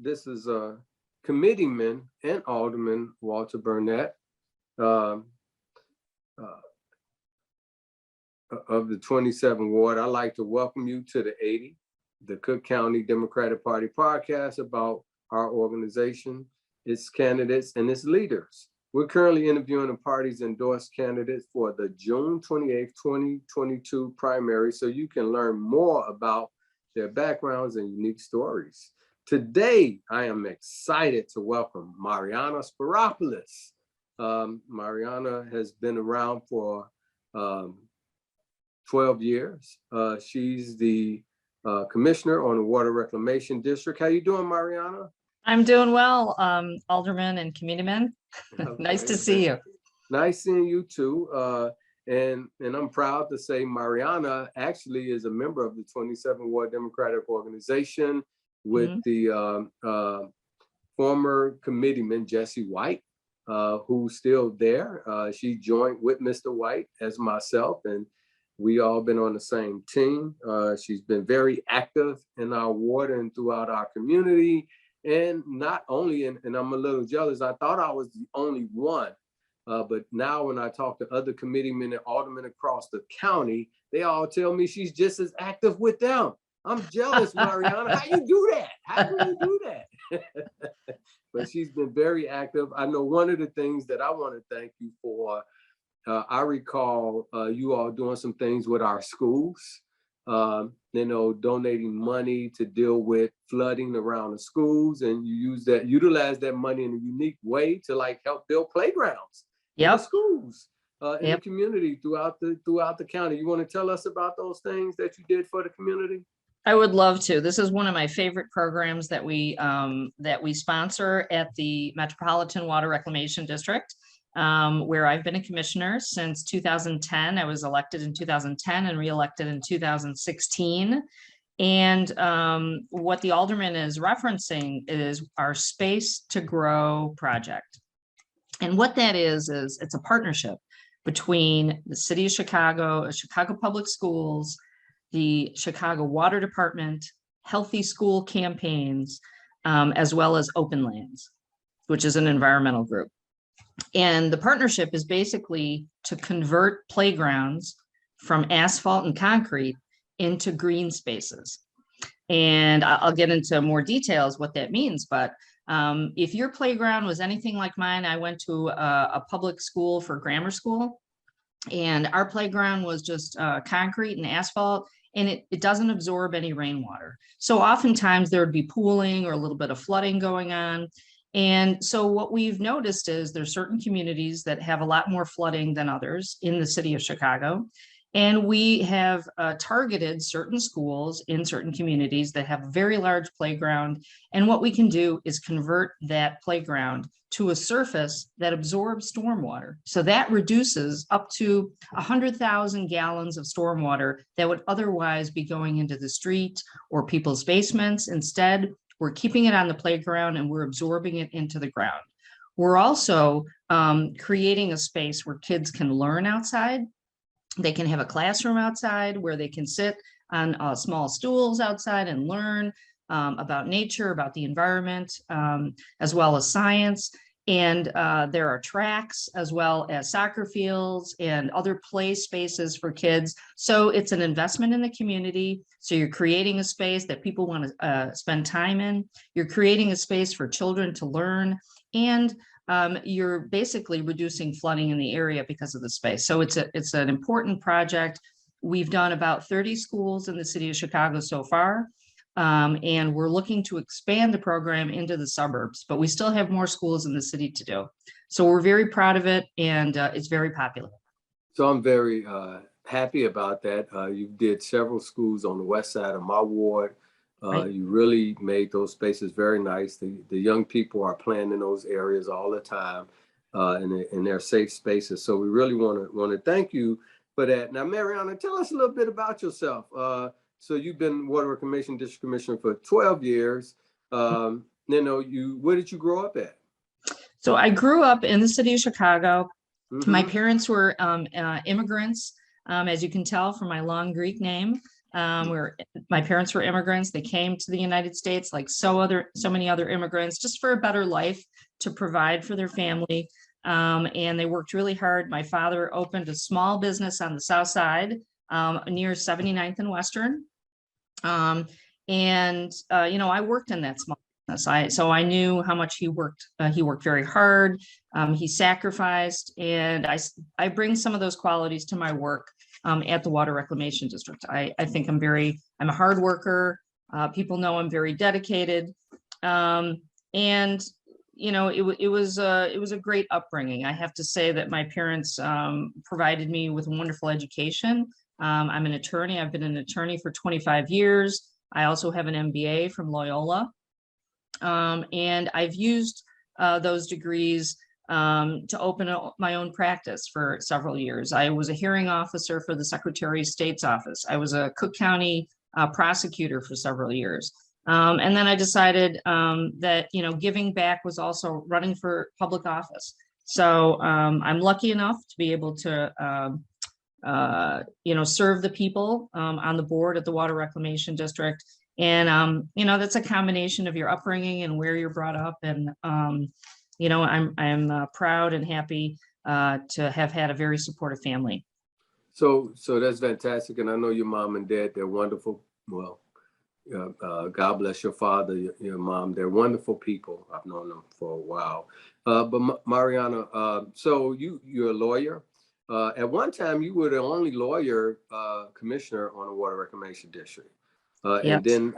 This is Committeeman and Alderman Walter Burnett of the 27th Ward. I'd like to welcome you to the 80, the Cook County Democratic Party podcast about our organization, its candidates, and its leaders. We're currently interviewing the party's endorsed candidates for the June 28th, 2022 primary, so you can learn more about their backgrounds and unique stories. Today, I am excited to welcome Mariyana Spyropoulos. Mariyana has been around for 12 years. She's the commissioner on the Water Reclamation District. How you doing, Mariyana? I'm doing well, Alderman and Committeeman. Okay. Nice to see you. Nice seeing you too. And I'm proud to say Mariyana actually is a member of the 27th Ward Democratic Organization with the former committeeman, Jesse White, who's still there. She joined with Mr. White as myself, and we all been on the same team. She's been very active in our ward and throughout our community. And not only, and I'm a little jealous, I thought I was the only one, but now when I talk to other committeemen and aldermen across the county, they all tell me she's just as active with them. I'm jealous, Mariyana. How you do that? How do you do that? But she's been very active. I know one of the things that I want to thank you for, I recall you all doing some things with our schools, donating money to deal with flooding around the schools, and you utilize that money in a unique way to like help build playgrounds in the schools in the community throughout the county. You want to tell us about those things that you did for the community? I would love to. This is one of my favorite programs that we sponsor at the Metropolitan Water Reclamation District, where I've been a commissioner since 2010. I was elected in 2010 and reelected in 2016. And what the alderman is referencing is our Space to Grow project. And what that is it's a partnership between the city of Chicago, Chicago Public Schools, the Chicago Water Department, Healthy School Campaigns, as well as Open Lands, which is an environmental group. And the partnership is basically to convert playgrounds from asphalt and concrete into green spaces. And I'll get into more details what that means, but if your playground was anything like mine, I went to a public school for grammar school, and our playground was just concrete and asphalt, and it doesn't absorb any rainwater. So oftentimes there would be pooling or a little bit of flooding going on. And so what we've noticed is there's certain communities that have a lot more flooding than others in the city of Chicago. And we have targeted certain schools in certain communities that have a very large playground. And what we can do is convert that playground to a surface that absorbs stormwater. So that reduces up to 100,000 gallons of stormwater that would otherwise be going into the street or people's basements. Instead, we're keeping it on the playground and we're absorbing it into the ground. We're also creating a space where kids can learn outside. They can have a classroom outside where they can sit on small stools outside and learn about nature, about the environment, as well as science. And there are tracks as well as soccer fields and other play spaces for kids. So it's an investment in the community. So you're creating a space that people want to spend time in. You're creating a space for children to learn, and you're basically reducing flooding in the area because of the space. So it's an important project. We've done about 30 schools in the city of Chicago so far. And we're looking to expand the program into the suburbs, but we still have more schools in the city to do. So we're very proud of it, and it's very popular. So I'm very happy about that. You did several schools on the west side of my ward. Right. You really made those spaces very nice. The young people are playing in those areas all the time, and they're safe spaces. So we really want to thank you for that. Now, Mariyana, tell us a little bit about yourself. So you've been Water Reclamation District Commissioner for 12 years. Where did you grow up at? So I grew up in the city of Chicago. My parents were immigrants, as you can tell from my long Greek name. My parents were immigrants. They came to the United States like so many other immigrants, just for a better life, to provide for their family. And they worked really hard. My father opened a small business on the south side, near 79th and Western. I worked in that small business. So I knew how much he worked. He worked very hard. He sacrificed, and I bring some of those qualities to my work at the Water Reclamation District. I think I'm a hard worker. People know I'm very dedicated. It was a great upbringing. I have to say that my parents provided me with a wonderful education. I'm an attorney. I've been an attorney for 25 years. I also have an MBA from Loyola. And I've used those degrees to open my own practice for several years. I was a hearing officer for the Secretary of State's office. I was a Cook County prosecutor for several years. And then I decided that, giving back was also running for public office. So I'm lucky enough to be able to, serve the people on the board at the Water Reclamation District. And, that's a combination of your upbringing and where you're brought up. And, I'm proud and happy to have had a very supportive family. So that's fantastic. And I know your mom and dad, they're wonderful. Well, God bless your father, your mom. They're wonderful people. I've known them for a while. But Mariyana, so you're a lawyer. At one time, you were the only lawyer commissioner on the Water Reclamation District. Yes. And then,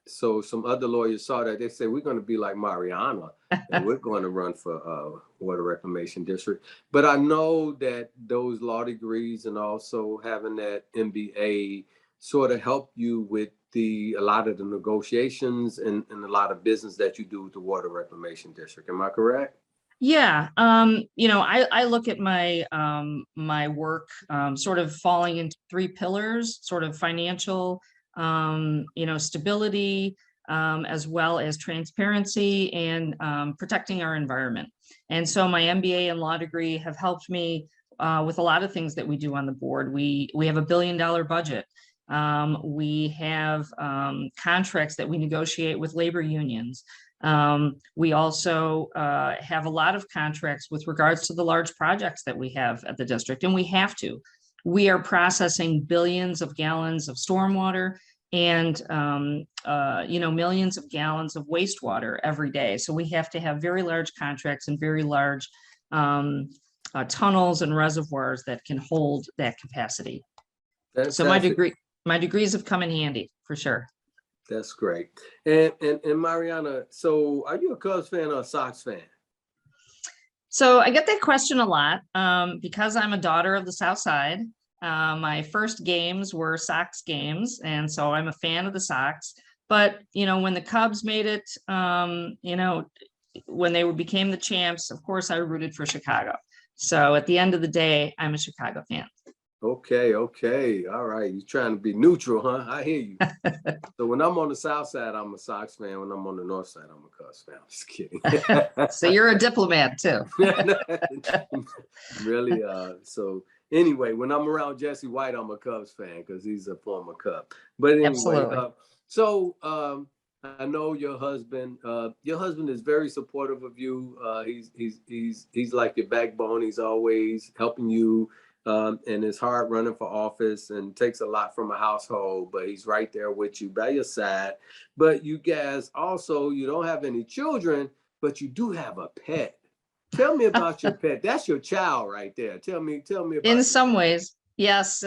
so some other lawyers saw that. They said, we're going to be like Mariyana, and we're going to run for Water Reclamation District. But I know that those law degrees and also having that MBA sort of help you with a lot of the negotiations and a lot of business that you do with the Water Reclamation District. Am I correct? Yeah. I look at my my work sort of falling into three pillars: sort of financial, stability, as well as transparency and protecting our environment. And so my MBA and law degree have helped me with a lot of things that we do on the board. We have $1 billion budget. We have contracts that we negotiate with labor unions. We also have a lot of contracts with regards to the large projects that we have at the district, and we have to. We are processing billions of gallons of stormwater and millions of gallons of wastewater every day. So we have to have very large contracts and very large tunnels and reservoirs that can hold that capacity. So my degrees have come in handy for sure. That's great. And Mariyana, so are you a Cubs fan or a Sox fan? So I get that question a lot because I'm a daughter of the South Side. My first games were Sox games, and so I'm a fan of the Sox. But when the Cubs made it, when they became the champs, of course I rooted for Chicago. So at the end of the day, I'm a Chicago fan. Okay. All right. You're trying to be neutral, huh? I hear you. So when I'm on the South Side, I'm a Sox fan. When I'm on the North Side, I'm a Cubs fan. I'm just kidding. So you're a diplomat too. Really? So anyway, when I'm around Jesse White, I'm a Cubs fan because he's a former Cub. But anyway, Absolutely. I know your husband. Your husband is very supportive of you. He's like your backbone. He's always helping you. And it's hard running for office and takes a lot from a household, but he's right there with you by your side. But you guys also, you don't have any children, but you do have a pet. Tell me about your pet. That's your child right there. Tell me about In some ways, yes.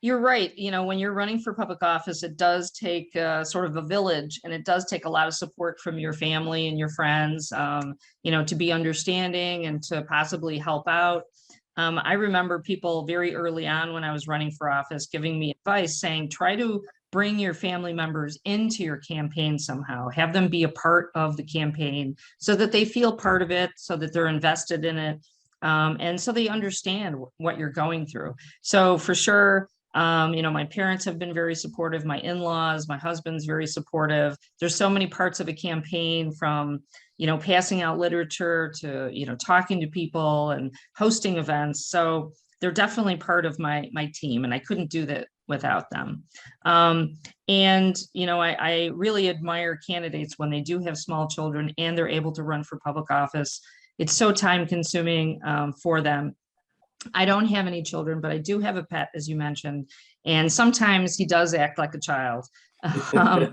You're right. When you're running for public office, it does take sort of a village, and it does take a lot of support from your family and your friends, to be understanding and to possibly help out. I remember people very early on when I was running for office giving me advice saying, try to bring your family members into your campaign somehow, have them be a part of the campaign so that they feel part of it, so that they're invested in it, and so they understand what you're going through. So for sure, my parents have been very supportive, my in-laws, my husband's very supportive. There's so many parts of a campaign, from passing out literature to talking to people and hosting events. So they're definitely part of my team, and I couldn't do without them. And, you know, I really admire candidates when they do have small children and they're able to run for public office. It's so time consuming for them. I don't have any children, but I do have a pet, as you mentioned, and sometimes he does act like a child. A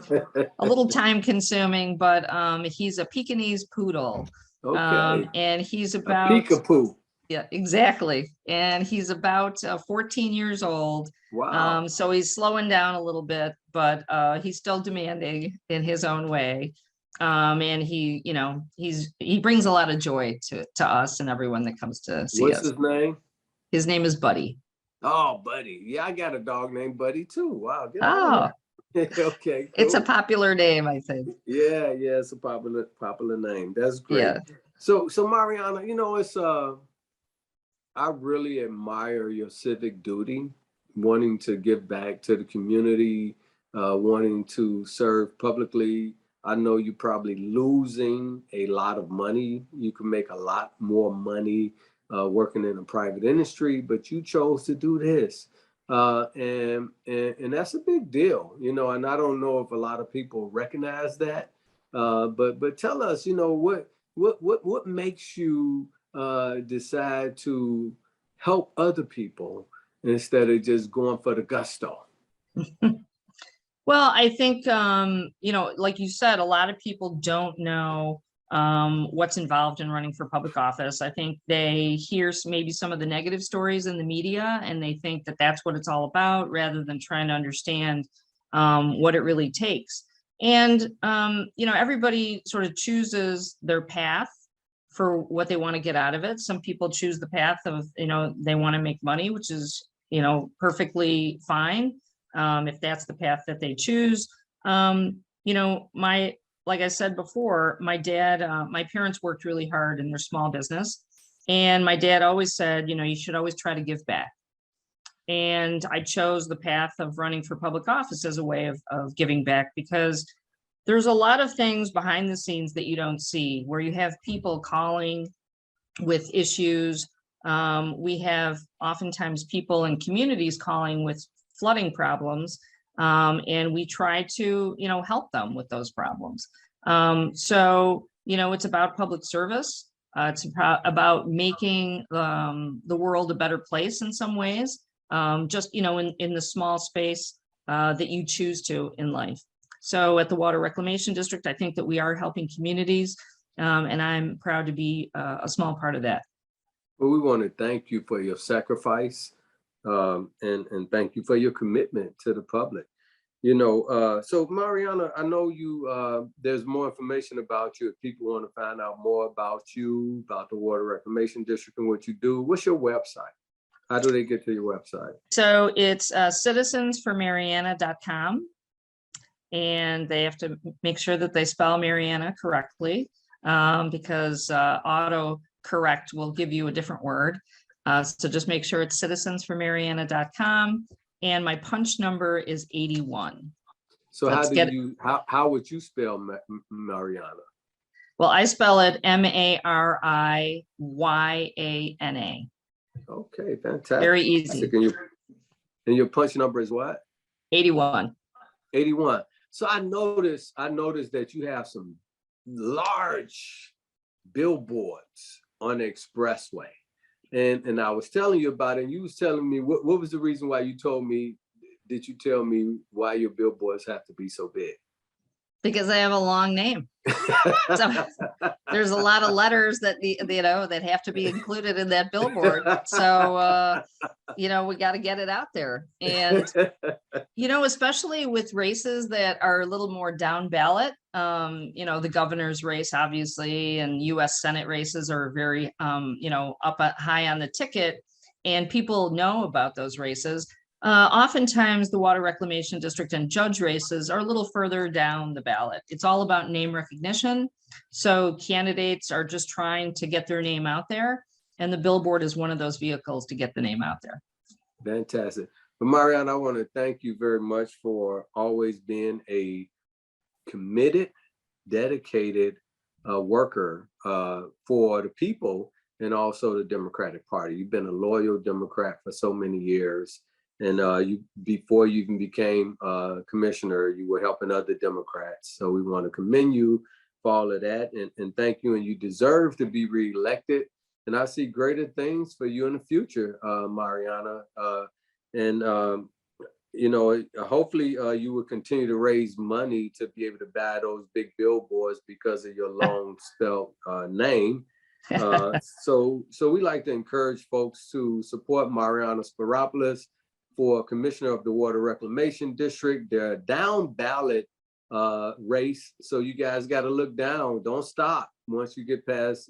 little time consuming, but he's a Pekingese poodle. Okay. And he's A about, peekapoo. yeah, exactly. And he's about 14 years old. Wow. So he's slowing down a little bit, but he's still demanding in his own way. And he, you know, he brings a lot of joy to us and everyone that comes to see What's us. his name? His name is Buddy. Oh, Buddy. Yeah, I got a dog named Buddy too. Wow. Get out Oh, of here. Okay, cool. it's a popular name, I think. Yeah, it's a popular name. That's great. Yeah. So Mariyana, you know, it's I really admire your civic duty, wanting to give back to the community, wanting to serve publicly. I know you're probably losing a lot of money. You can make a lot more money working in a private industry, but you chose to do this. And that's a big deal, you know, and I don't know if a lot of people recognize that. But tell us, you know, what makes you decide to help other people instead of just going for the gusto? Well, I think, you know, like you said, a lot of people don't know what's involved in running for public office. I think they hear maybe some of the negative stories in the media and they think that that's what it's all about rather than trying to understand what it really takes. And, you know, everybody sort of chooses their path for what they want to get out of it. Some people choose the path of, you know, they want to make money, which is, you know, perfectly fine. If that's the path that they choose. You know, like I said before, my dad, my parents worked really hard in their small business. And my dad always said, you know, you should always try to give back. And I chose the path of running for public office as a way of giving back, because there's a lot of things behind the scenes that you don't see, where you have people calling with issues. We have oftentimes people in communities calling with flooding problems, and we try to, you know, help them with those problems. So, you know, it's about public service. It's about making the world a better place in some ways, just, you know, in the small space that you choose to in life. So at the Water Reclamation District, I think that we are helping communities, and I'm proud to be a small part of that. Well, we want to thank you for your sacrifice, and thank you for your commitment to the public. You know, so Mariyana, I know you. There's more information about you if people want to find out more about you, about the Water Reclamation District and what you do. What's your website? How do they get to your website? So it's citizensformariyana.com, and they have to make sure that they spell Mariyana correctly, because autocorrect will give you a different word. So just make sure it's citizensformariyana.com, and my punch number is 81. So how would you spell Mariyana? Well, I spell it Mariyana. Okay, fantastic. Very easy. And your punch number is what? 81. 81. So I noticed that you have some large billboards on the expressway. And I was telling you about it, and you was telling me what was the reason why you tell me why your billboards have to be so big? Because I have a long name. So there's a lot of letters that that have to be included in that billboard. So you know, we got to get it out there. And you know, especially with races that are a little more down ballot, you know, the governor's race, obviously, and US Senate races are very you know, high on the ticket, and people know about those races. Oftentimes the Water Reclamation District and judge races are a little further down the ballot. It's all about name recognition. So candidates are just trying to get their name out there, and the billboard is one of those vehicles to get the name out there. Fantastic. But Mariyana, I want to thank you very much for always being a committed, dedicated worker for the people and also the Democratic Party. You've been a loyal Democrat for so many years. you, before you even became commissioner, you were helping other Democrats. So we want to commend you for all of that, and thank you. And you deserve to be reelected. And I see greater things for you in the future, Mariyana. Hopefully you will continue to raise money to be able to buy those big billboards because of your long spelled name. So we like to encourage folks to support Mariyana Spyropoulos for Commissioner of the Water Reclamation District. They're a down ballot race, so you guys got to look down. Don't stop. Once you get past,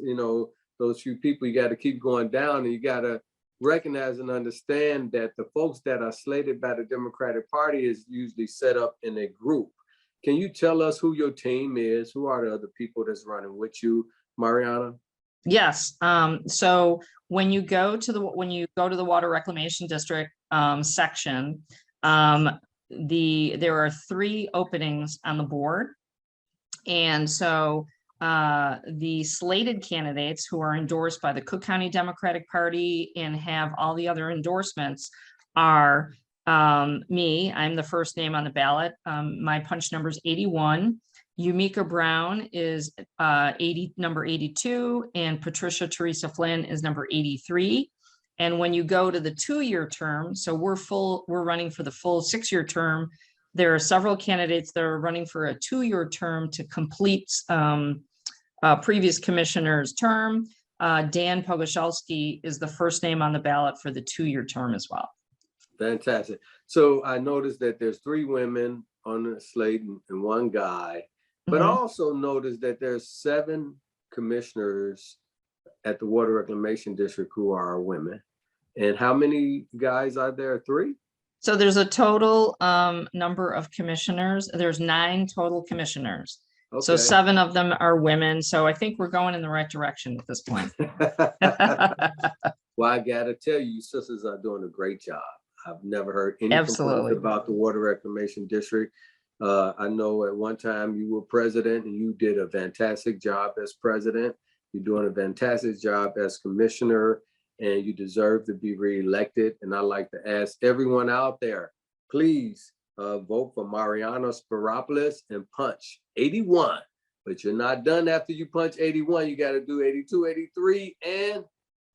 those few people, you got to keep going down, and you got to recognize and understand that the folks that are slated by the Democratic Party is usually set up in a group. Can you tell us who your team is? Who are the other people that's running with you, Mariyana? Yes. So when you go to the Water Reclamation District section, there are 3 openings on the board, and so the slated candidates who are endorsed by the Cook County Democratic Party and have all the other endorsements are me. I'm the first name on the ballot. My punch number is 81. Yumika Brown is number 82, and Patricia Teresa Flynn is number 83. And when you go to the 2-year term, so we're running for the full 6-year term. There are several candidates that are running for a 2-year term to complete previous commissioner's term. Dan Pogoszelski is the first name on the ballot for the 2-year term as well. Fantastic. So I noticed that there's 3 women on the slate and 1 guy, but I also noticed that there's 7 commissioners at the Water Reclamation District who are women. And how many guys are there? 3? So there's a total number of commissioners. There's 9 total commissioners. Okay. So 7 of them are women. So I think we're going in the right direction at this point. Well, I gotta tell you, sisters are doing a great job. I've never heard any complaints about the Water Reclamation District. I know at one time you were president and you did a fantastic job as president. You're doing a fantastic job as commissioner, and you deserve to be reelected. And I'd like to ask everyone out there, please vote for Mariyana Spyropoulos and punch 81. But you're not done after you punch 81. You got to do 82, 83, and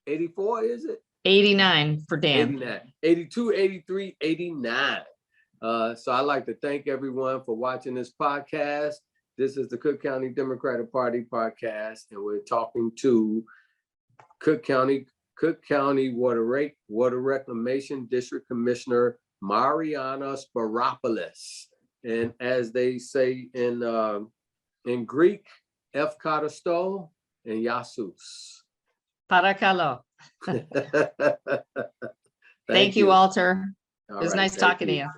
84, is it? 89 for Dan. 89, 82, 83, 89. So I'd like to thank everyone for watching this podcast. This is the Cook County Democratic Party podcast, and we're talking to Cook County Water Reclamation District Commissioner Mariyana Spyropoulos. And as they say in Greek, Efkaristo and Yasus. Parakalo. Thank you, Walter. It was nice talking to you.